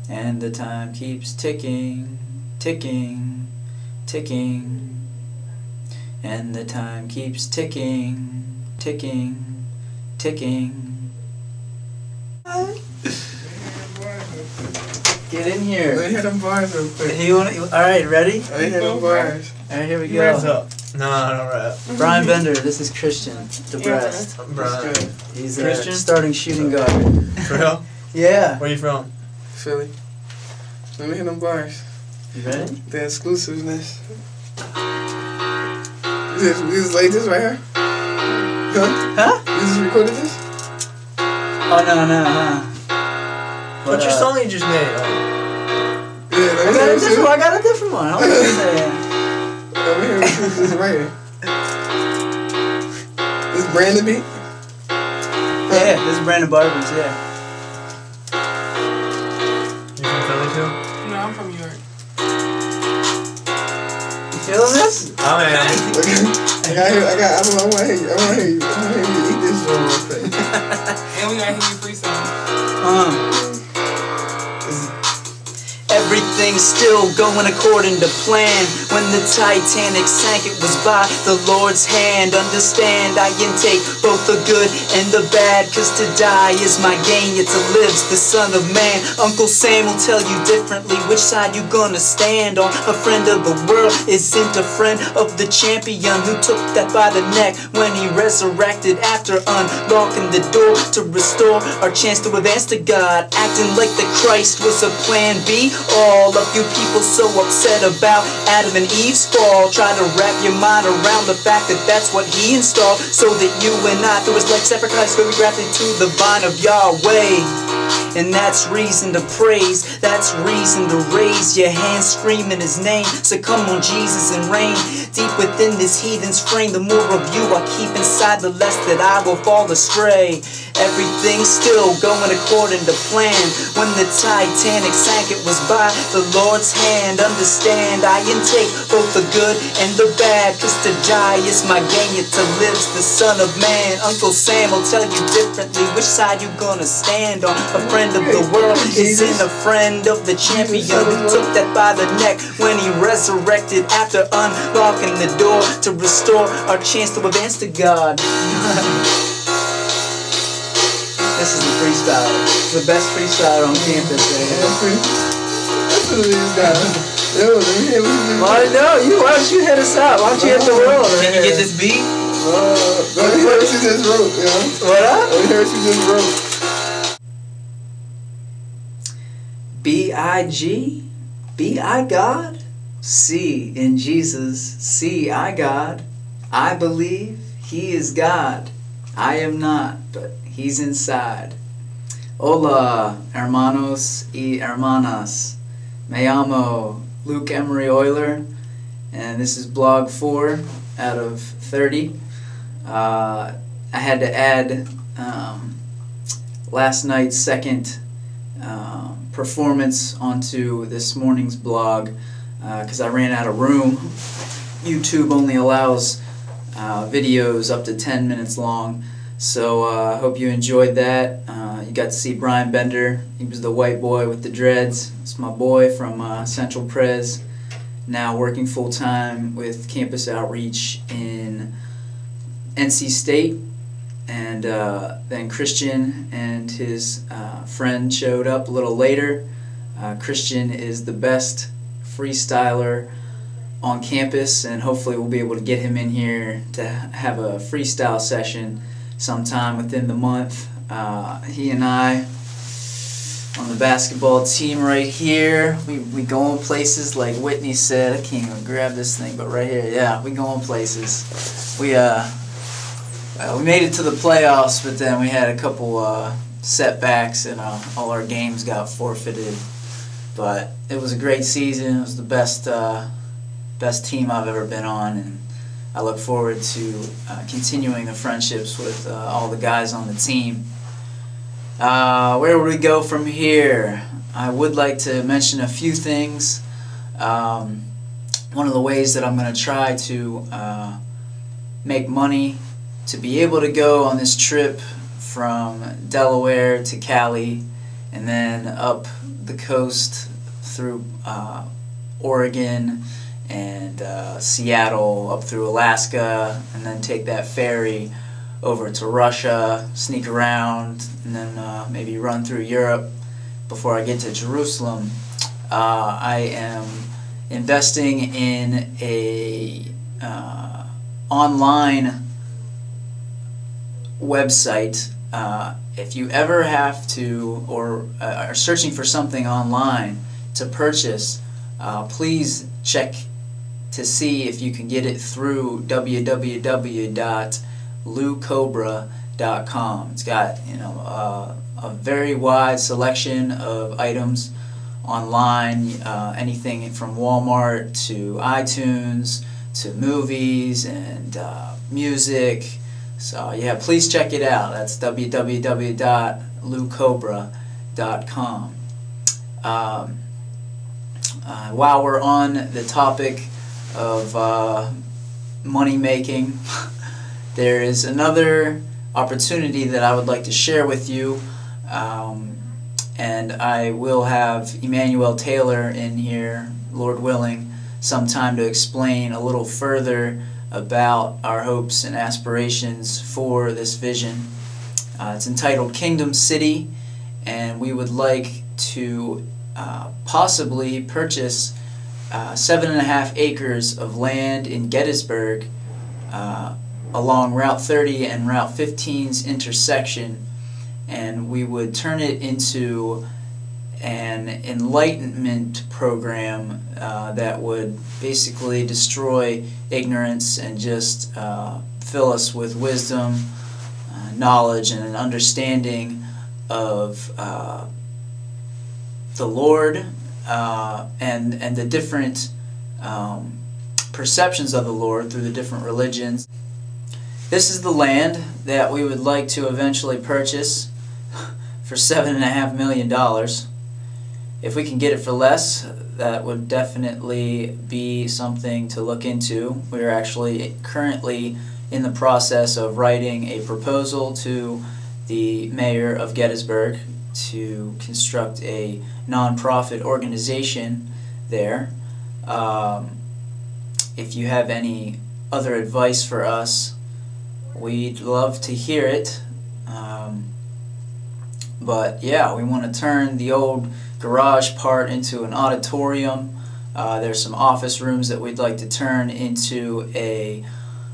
And the time keeps ticking, ticking, ticking. And the time keeps ticking, ticking, ticking. Get in here. Let me hear them bars real quick. Alright, ready? Let me hear them bars. Alright, here we What's go. up? No, I don't rap. Brian Bender, this is Christian, the breast. Brian. He's Christian? starting shooting guard. For real? Yeah. Where you from? Philly. Let me hear them bars. You ready? The exclusiveness. This like this right here? Huh? You just recorded this? Oh, no. What's your song you just made? I got a different one. Hold on a second. Let me hear this right here. This Brandon beat? Yeah, this is Brandon Barber's, yeah. You from Philly too? No, I'm from New York. You feeling this? Oh man. I wanna hear you eat this joint real quick. And we gotta hear you freestyle. Everything's still going according to plan. When the Titanic sank, it was by the Lord's hand. Understand, I intake both the good and the bad, cause to die is my gain, yet to live's the Son of Man. Uncle Sam will tell you differently which side you gonna stand on. A friend of the world isn't a friend of the champion who took that by the neck when he resurrected after unlocking the door to restore our chance to advance to God. Acting like the Christ was a plan B. All of you people so upset about Adam and Eve's fall, try to wrap your mind around the fact that that's what he installed, so that you and I through his life sacrifice will be grafted to the vine of Yahweh. And that's reason to praise, that's reason to raise your hands screaming his name. So come on Jesus and reign deep within this heathen's frame. The more of you I keep inside, the less that I will fall astray. Everything's still going according to plan. When the Titanic sank, it was by the Lord's hand. Understand, I intake both the good and the bad, cause to die is my gain, yet to live's the Son of Man. Uncle Sam will tell you differently which side you gonna stand on. A friend of the world isn't a friend of the champion who took that by the neck when he resurrected after unlocking the door to restore our chance to advance to God. This is the freestyle. It's the best freestyle on campus. That's what it is, guys. Yo, let me hear what you do. Why don't you hit us up? Why don't you hit the world? Can you get this beat? Let me hear what you just wrote, yo. What up? Let me hear what you just wrote. B-I-G? B-I God? C in Jesus. C I God. I believe He is God. I am not, but He's inside. Hola, hermanos y hermanas. Me llamo Luke Emory Oyler, and this is blog 4 out of 30. I had to add last night's second performance onto this morning's blog because I ran out of room. YouTube only allows videos up to 10 minutes long. So I hope you enjoyed that. You got to see Brian Bender. He was the white boy with the dreads. It's my boy from Central Pres, now working full-time with campus outreach in NC State. And then Christian and his friend showed up a little later. Christian is the best freestyler on campus, and hopefully we'll be able to get him in here to have a freestyle session sometime within the month. He and I on the basketball team right here, we going places like Whitney said. I can't even grab this thing, but right here, yeah, we going places. We made it to the playoffs, but then we had a couple setbacks, and all our games got forfeited. But it was a great season. It was the best team I've ever been on, and I look forward to continuing the friendships with all the guys on the team. Where would we go from here? I would like to mention a few things. One of the ways that I'm going to try to make money to be able to go on this trip from Delaware to Cali and then up the coast through Oregon and Seattle, up through Alaska, and then take that ferry over to Russia, sneak around, and then maybe run through Europe before I get to Jerusalem. I am investing in a online website. If you ever have to or are searching for something online to purchase, please check to see if you can get it through www.l.e.o.com. It's got a very wide selection of items online, anything from Walmart to iTunes to movies and music. So yeah, please check it out. That's www.l.e.o.com. While we're on the topic of money making, there is another opportunity that I would like to share with you, and I will have Emmanuel Taylor in here, Lord willing, sometime to explain a little further about our hopes and aspirations for this vision. It's entitled Kingdom City, and we would like to possibly purchase 7.5 acres of land in Gettysburg along Route 30 and Route 15's intersection, and we would turn it into an enlightenment program that would basically destroy ignorance and just fill us with wisdom, knowledge, and an understanding of the Lord and the different perceptions of the Lord through the different religions. This is the land that we would like to eventually purchase for $7.5 million. If we can get it for less, that would definitely be something to look into. We're actually currently in the process of writing a proposal to the mayor of Gettysburg to construct a non-profit organization there. If you have any other advice for us, we'd love to hear it. But yeah, we want to turn the old garage part into an auditorium. There's some office rooms that we'd like to turn into a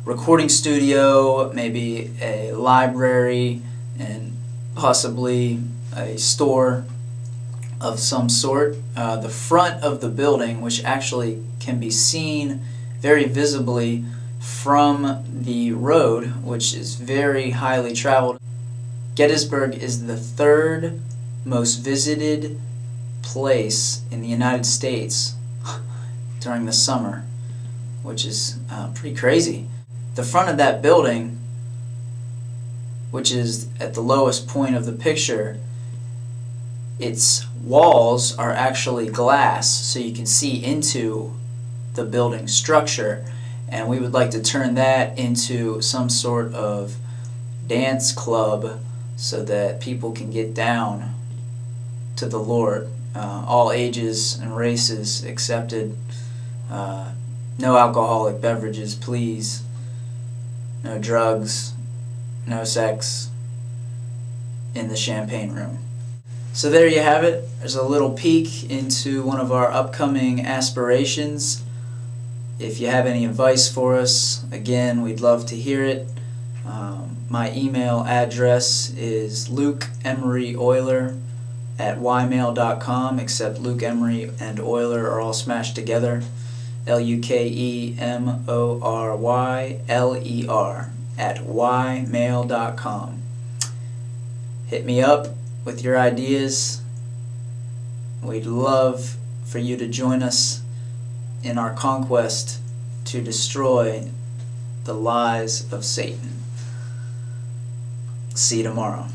recording studio, maybe a library, and possibly a store of some sort. The front of the building, which actually can be seen very visibly from the road, which is very highly traveled. Gettysburg is the 3rd most visited place in the United States during the summer, which is pretty crazy. The front of that building, which is at the lowest point of the picture, its walls are actually glass, so you can see into the building structure, and we would like to turn that into some sort of dance club so that people can get down to the Lord. All ages and races accepted. No alcoholic beverages, please. No drugs, no sex in the champagne room. So there you have it. There's a little peek into one of our upcoming aspirations. If you have any advice for us, again, we'd love to hear it. My email address is lukeemoryeuler@ymail.com, except Luke Emery and Euler are all smashed together. LukeEmoryler@ymail.com. Hit me up with your ideas. We'd love for you to join us in our conquest to destroy the lies of Satan. See you tomorrow.